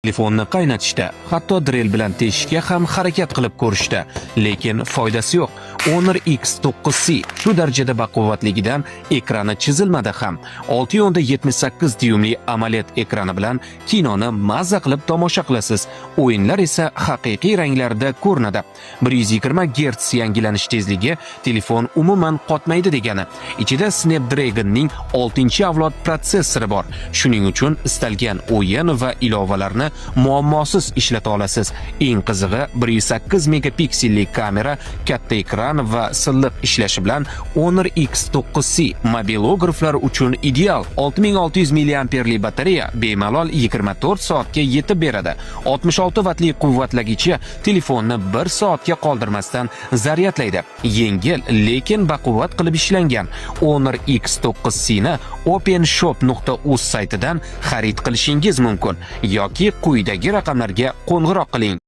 Telefonni qaynatishda, hatto drel bilan teshishga ham harakat qilib ko'rishdi, lekin foydasi yo'q. Honor X9C shu darajada baquvvatligidan ekrani chizilmadi ham. 6.78 dyumli AMOLED ekrani bilan kinoni mazza qilib tomosha qilasiz. O'yinlar esa haqiqiy ranglarda ko'rinadi. 120 Hz yangilanish tezligi telefon umuman qotmaydi degani. Ichida Snapdragonning 6-avlod protsessori bor. Shuning uchun istalgan o'yin va ilovalarni muammosiz ishlata olasiz. Eng qizig'i 108 megapiksellik kamera, katta ekran va silliq ishlashi bilan Honor X9C mobilograflar uchun ideal. 6600 mAh batareya bemalol 24 soatga yetib beradi. 66 vatli quvvatlagichi telefonni 1 soatga qoldirmasdan zaryadlaydi. Yengil, lekin baquvvat qilib ishlangan Honor X9C ni openshop.uz saytidan xarid qilishingiz mumkin yoki quyidagi raqamlarga qo'ng'iroq qiling.